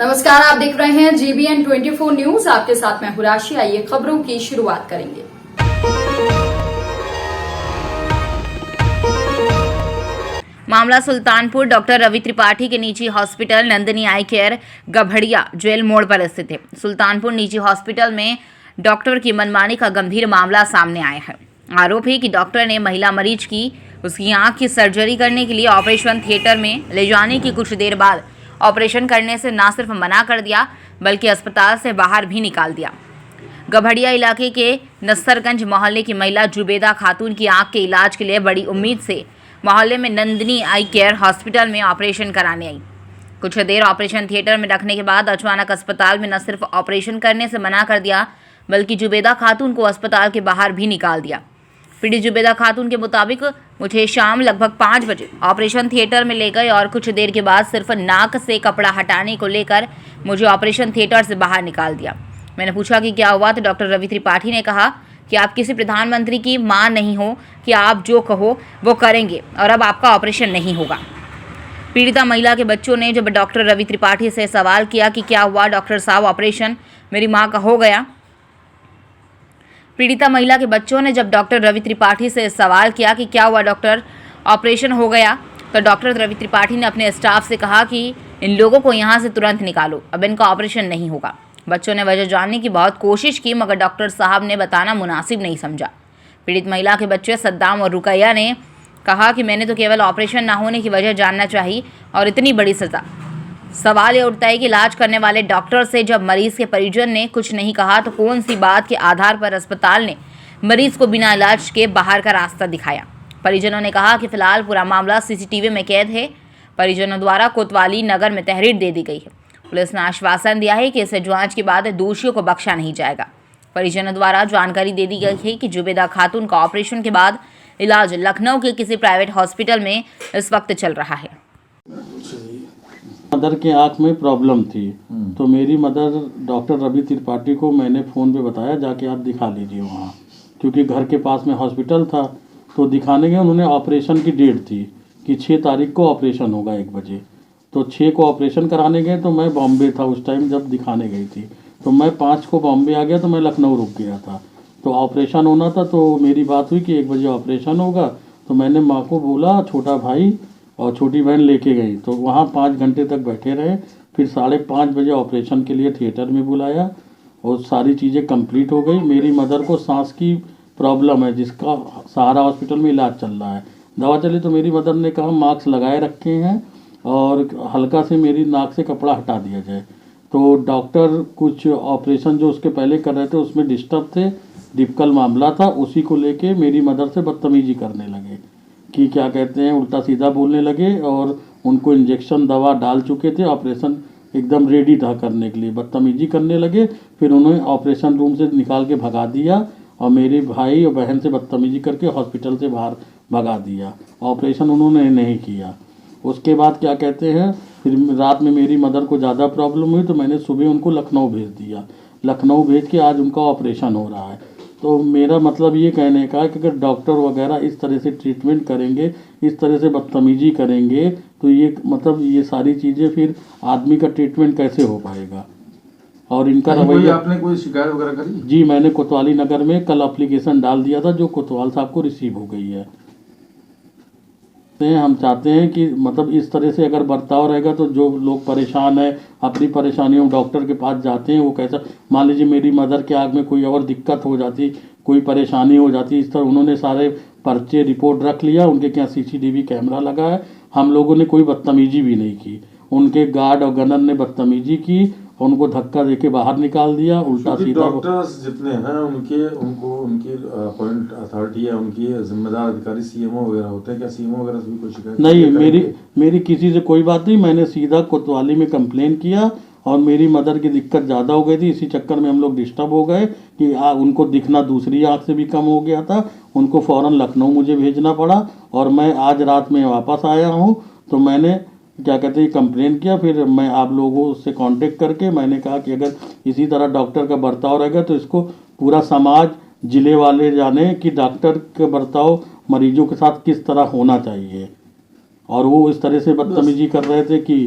नमस्कार, आप देख रहे हैं GBN 24 न्यूज। आपके साथ मैं हुराशी। आइए खबरों की शुरुआत करेंगे। मामला सुल्तानपुर डॉक्टर रवि त्रिपाठी के निजी हॉस्पिटल नंदिनी आई केयर गभड़िया जेल मोड़ पर स्थित है। सुल्तानपुर निजी हॉस्पिटल में डॉक्टर की मनमानी का गंभीर मामला सामने आया है। आरोप है कि डॉक्टर ने महिला मरीज की उसकी आंख की सर्जरी करने के लिए ऑपरेशन थिएटर में ले जाने की कुछ देर बाद ऑपरेशन करने से न सिर्फ मना कर दिया बल्कि अस्पताल से बाहर भी निकाल दिया। गभड़िया इलाके के नस्सरगंज मोहल्ले की महिला जुबेदा खातून की आंख के इलाज के लिए बड़ी उम्मीद से मोहल्ले में नंदिनी आई केयर हॉस्पिटल में ऑपरेशन कराने आई। कुछ देर ऑपरेशन थिएटर में रखने के बाद अचानक अस्पताल में न सिर्फ ऑपरेशन करने से मना कर दिया बल्कि जुबेदा खातून को अस्पताल के बाहर भी निकाल दिया। पीड़ित जुबेदा खातून के मुताबिक मुझे शाम लगभग 5 बजे ऑपरेशन थिएटर में ले गए और कुछ देर के बाद सिर्फ नाक से कपड़ा हटाने को लेकर मुझे ऑपरेशन थिएटर से बाहर निकाल दिया। मैंने पूछा कि क्या हुआ तो डॉक्टर रवि त्रिपाठी ने कहा कि आप किसी प्रधानमंत्री की मां नहीं हो कि आप जो कहो वो करेंगे और अब आपका ऑपरेशन नहीं होगा। पीड़िता महिला के बच्चों ने जब डॉक्टर रवि त्रिपाठी से सवाल किया कि क्या हुआ डॉक्टर साहब, ऑपरेशन मेरी मां का हो गया। पीड़िता महिला के बच्चों ने जब डॉक्टर रवि त्रिपाठी से सवाल किया कि क्या हुआ डॉक्टर, ऑपरेशन हो गया, तो डॉक्टर रवि त्रिपाठी ने अपने स्टाफ से कहा कि इन लोगों को यहाँ से तुरंत निकालो, अब इनका ऑपरेशन नहीं होगा। बच्चों ने वजह जानने की बहुत कोशिश की मगर डॉक्टर साहब ने बताना मुनासिब नहीं समझा। पीड़ित महिला के बच्चे सद्दाम और रुकैया ने कहा कि मैंने तो केवल ऑपरेशन ना होने की वजह जानना चाहिए और इतनी बड़ी सज़ा। सवाल ये उठता है कि इलाज करने वाले डॉक्टर से जब मरीज के परिजन ने कुछ नहीं कहा तो कौन सी बात के आधार पर अस्पताल ने मरीज को बिना इलाज के बाहर का रास्ता दिखाया। परिजनों ने कहा कि फिलहाल पूरा मामला CCTV में कैद है। परिजनों द्वारा कोतवाली नगर में तहरीर दे दी गई है। पुलिस ने आश्वासन दिया है कि इसे जांच के बाद दोषियों को बख्शा नहीं जाएगा। परिजनों द्वारा जानकारी दे दी गई है कि जुबेदा खातून का ऑपरेशन के बाद इलाज लखनऊ के किसी प्राइवेट हॉस्पिटल में इस वक्त चल रहा है। मदर के आँख में प्रॉब्लम थी तो मेरी मदर डॉक्टर रवि त्रिपाठी को मैंने फ़ोन पे बताया जाके आप दिखा लीजिए वहाँ, क्योंकि घर के पास में हॉस्पिटल था। तो दिखाने गए, उन्होंने ऑपरेशन की डेट थी कि 6 तारीख को ऑपरेशन होगा 1 बजे। तो 6 को ऑपरेशन कराने गए तो मैं बॉम्बे था उस टाइम जब दिखाने गई थी। तो मैं 5 को बॉम्बे आ गया तो मैं लखनऊ रुक गया था। तो ऑपरेशन होना था तो मेरी बात हुई कि 1 बजे ऑपरेशन होगा। तो मैंने माँ को बोला, छोटा भाई और छोटी बहन लेके गई। तो वहाँ 5 घंटे तक बैठे रहे। फिर 5:30 बजे ऑपरेशन के लिए थिएटर में बुलाया और सारी चीज़ें कंप्लीट हो गई। मेरी मदर को सांस की प्रॉब्लम है जिसका सहारा हॉस्पिटल में इलाज चल रहा है। दवा चली तो मेरी मदर ने कहा मास्क लगाए रखे हैं और हल्का से मेरी नाक से कपड़ा हटा दिया जाए। तो डॉक्टर कुछ ऑपरेशन जो उसके पहले कर रहे थे उसमें डिस्टर्ब थे, डिफिकल्ट मामला था, उसी को लेके मेरी मदर से बदतमीजी करने लगे कि क्या कहते हैं उल्टा सीधा बोलने लगे और उनको इंजेक्शन दवा डाल चुके थे। ऑपरेशन एकदम रेडी था करने के लिए, बदतमीजी करने लगे। फिर उन्होंने ऑपरेशन रूम से निकाल के भगा दिया और मेरे भाई और बहन से बदतमीजी करके हॉस्पिटल से बाहर भगा दिया। ऑपरेशन उन्होंने नहीं किया। उसके बाद क्या कहते हैं फिर रात में मेरी मदर को ज़्यादा प्रॉब्लम हुई तो मैंने सुबह उनको लखनऊ भेज दिया। लखनऊ भेज के आज उनका ऑपरेशन हो रहा है। तो मेरा मतलब ये कहने का है कि अगर डॉक्टर वगैरह इस तरह से ट्रीटमेंट करेंगे, इस तरह से बदतमीजी करेंगे तो ये मतलब ये सारी चीज़ें फिर आदमी का ट्रीटमेंट कैसे हो पाएगा। और इनका रवैया, आपने कोई शिकायत वगैरह करी? जी, मैंने कोतवाली नगर में कल एप्लीकेशन डाल दिया था जो कोतवाल साहब को रिसीव हो गई है। हम चाहते हैं कि मतलब इस तरह से अगर बर्ताव रहेगा तो जो लोग परेशान है अपनी परेशानियों डॉक्टर के पास जाते हैं वो कैसा, मान लीजिए मेरी मदर के आँख में कोई और दिक्कत हो जाती, कोई परेशानी हो जाती, इस तरह उन्होंने सारे पर्चे रिपोर्ट रख लिया। उनके क्या CCTV कैमरा लगा है। हम लोगों ने कोई बदतमीजी भी नहीं की। उनके गार्ड और गनर ने बदतमीजी की, उनको धक्का देके बाहर निकाल दिया उल्टा सीधा। डॉक्टर्स जितने हैं उनकी अपॉइंट अथॉरिटी है, उनकी जिम्मेदार अधिकारी CMO वगैरह होते हैं क्या? CMO वगैरह से भी कोई शिकायत नहीं? मेरी किसी से कोई बात नहीं। मैंने सीधा कोतवाली में कंप्लेन किया और मेरी मदर की दिक्कत ज़्यादा हो गई थी, इसी चक्कर में हम लोग डिस्टर्ब हो गए कि उनको दिखना दूसरी आँख से भी कम हो गया था। उनको फ़ौरन लखनऊ मुझे भेजना पड़ा और मैं आज रात में वापस आया हूँ। तो मैंने क्या कहते हैं कंप्लेन किया। फिर मैं आप लोगों से कांटेक्ट करके मैंने कहा कि अगर इसी तरह डॉक्टर का बर्ताव रहेगा तो इसको पूरा समाज, जिले वाले जाने कि डॉक्टर का बर्ताव मरीजों के साथ किस तरह होना चाहिए। और वो इस तरह से बदतमीजी कर रहे थे कि